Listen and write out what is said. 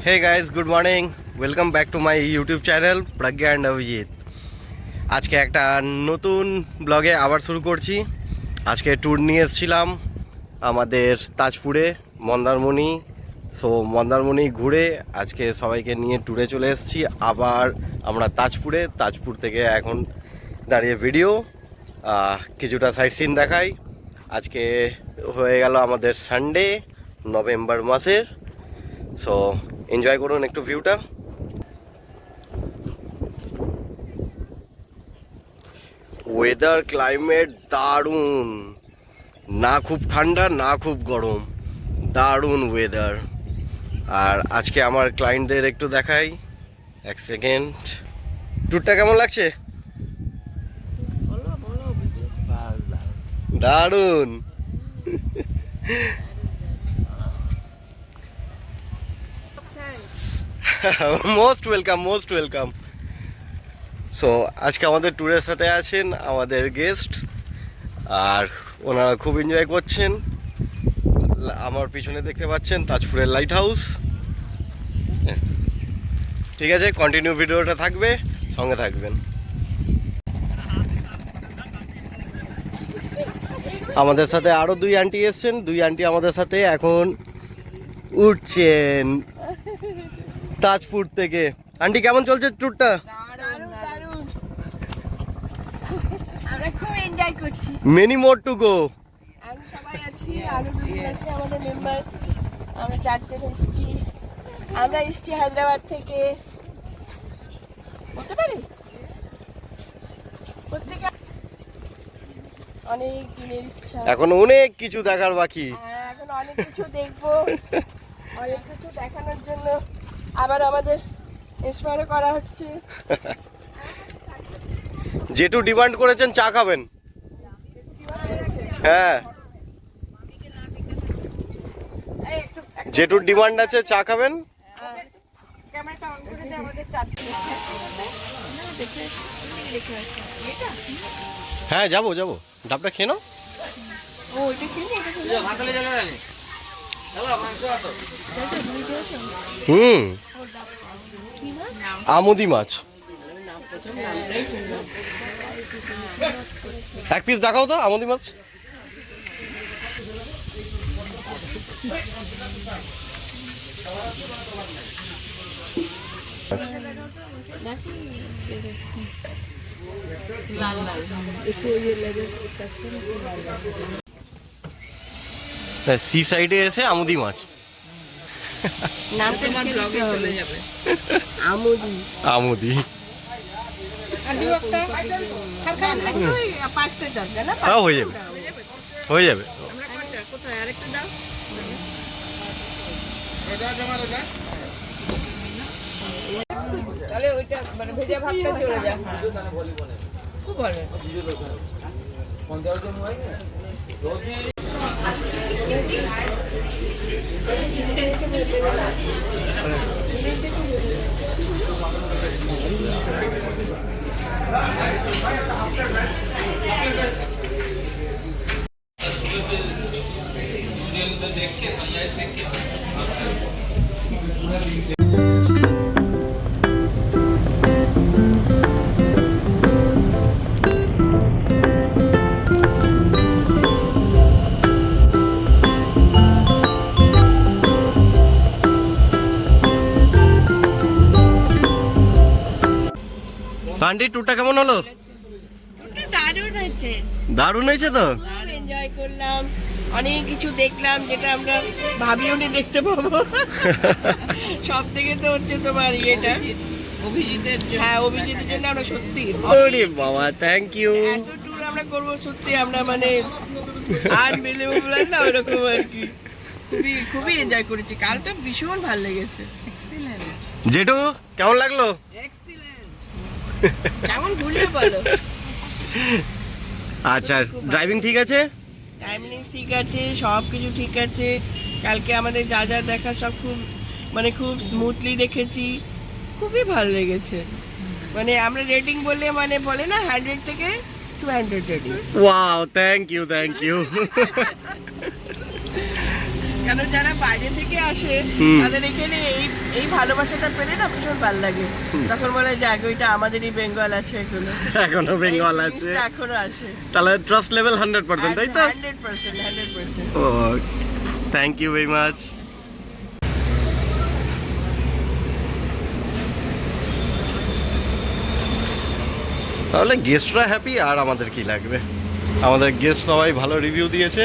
Hey guys, good morning. Welcome back to my YouTube channel Pragya and Avijit. আজকে একটা নতুন ব্লগে আবার শুরু করছি। আজকে ট্যুর নিয়ে এসেছিলাম আমাদের তাজপুরে মন্দারমণি। মন্দারমণি ঘুরে আজকে সবাইকে নিয়ে ট্যুরে চলে এসেছি। আবার আমরা তাজপুর থেকে এখন দাঁড়িয়ে ভিডিও কিছুটা সাইট সিন দেখাই। আজকে হয়ে গেল আমাদের সানডে নভেম্বর মাসের। এনজয় করুন একটু ভিউটা। ওয়েদার ক্লাইমেট দারুণ, না খুব ঠান্ডা না খুব গরম, দারুণ ওয়েদার। আর আজকে আমার ক্লায়েন্টদের একটু দেখাই, এক সেকেন্ড। ট্যুরটা কেমন লাগছে? দারুণ। Most welcome. সো আজকে আমাদের ট্যুরের সাথে আছেন আমাদের গেস্ট, আর ওনারা খুব এনজয় করছেন। আমার পিছনে দেখতে পাচ্ছেন তাজপুরের লাইট হাউস। ঠিক আছে, কন্টিনিউ ভিডিওটা থাকবে, সঙ্গে থাকবেন। আমাদের সাথে আরও দুই আন্টি এসছেন, দুই আন্টি আমাদের সাথে এখন উঠছেন তাজপুর থেকে। আন্টি কেমন চলছে ট্যুরটা? আমরা খুব এনজয় করছি। Many more to go. আমি সবাই আছি, আরো দুজন আছে আমাদের মেম্বার। আমরা চারজন এসেছি। আমরা এসেছি হায়দ্রাবাদ থেকে। বলতে পারি প্রত্যেকে অনেক দিনের ইচ্ছা, এখন অনেক কিছু দেখার বাকি। এখন অনেক কিছু দেখবো, অনেক কিছু দেখানোর জন্য আবার আমাদের ইন্সপায়ার করা হচ্ছে। যেটু ডিমান্ড করেছেন চা খাবেন। হ্যাঁ, যেটুর ডিমান্ড আছে চা খাবেন। ক্যামেরাটা অন করে দে, আমাদের চারজন। হ্যাঁ, যাবো ডাবটা খেয়ে নাও। ও এটা কি আমুদি মাছ এক পিস দেখাও তো, আমুদি মাছ। সি সাইডে এসে আমুদি মাছ। নামটা আমার ব্লগে চলে যাবে। আমুদি হ্যাঁ, হয়ে যাবে। তাহলে ওইটা মানে ভেজা ভাতটা চলে যায়। খুব ভালো। আন্টি ট্যুরটা কেমন হলো? দারুণ হয়েছে তো। এনজয় করলাম, অনেক কিছু দেখলাম যেটা আমরা ভাবিও নি দেখতে পাবো। সব থেকে তো হচ্ছে তোমার ইয়েটা অভিজিতের জন্য। হ্যাঁ, অভিজিতের জন্য আমরা সত্যি ওরে বাবা, থ্যাংক ইউ। এত ট্যুর আমরা করবো সত্যি, আমরা মানে আনবিলিভেবল না ওরকম আর কি। খুবই এনজয় করেছি। কালটা ভীষণ ভালো লেগেছে। জেঠু কেমন লাগলো? কেমন ঘুরলে বলো? আচ্ছা, ড্রাইভিং ঠিক আছে? টাইমিং ঠিক আছে, সব কিছু ঠিক আছে। কালকে আমাদের যা যা দেখা সব খুব স্মুথলি দেখেছি। খুবই ভালো লেগেছে। মানে আমরা রেটিং বললে মানে বলে না 100 থেকে 200 রেটিং। Wow, thank you. কেন যারা বাইরে থেকে আসে হুম। তাদের এখানে এই ভালোবাসাটা পেলে না ভীষণ ভালো লাগে। তখন বলে যাক ওইটা আমাদেরই বেঙ্গল আছে এখনো। এখনো বেঙ্গল এই আছে, জিনিসটা এখনো আসে। তাহলে ট্রাস্ট লেভেল 100%, তাই তো? 100%. ও, থ্যাংক ইউ ভেরি মাচ। তাহলে গেস্টরা হ্যাপি, আর আমাদের কি লাগবে? আমাদের গেস্ট সবাই ভালো রিভিউ দিয়েছে।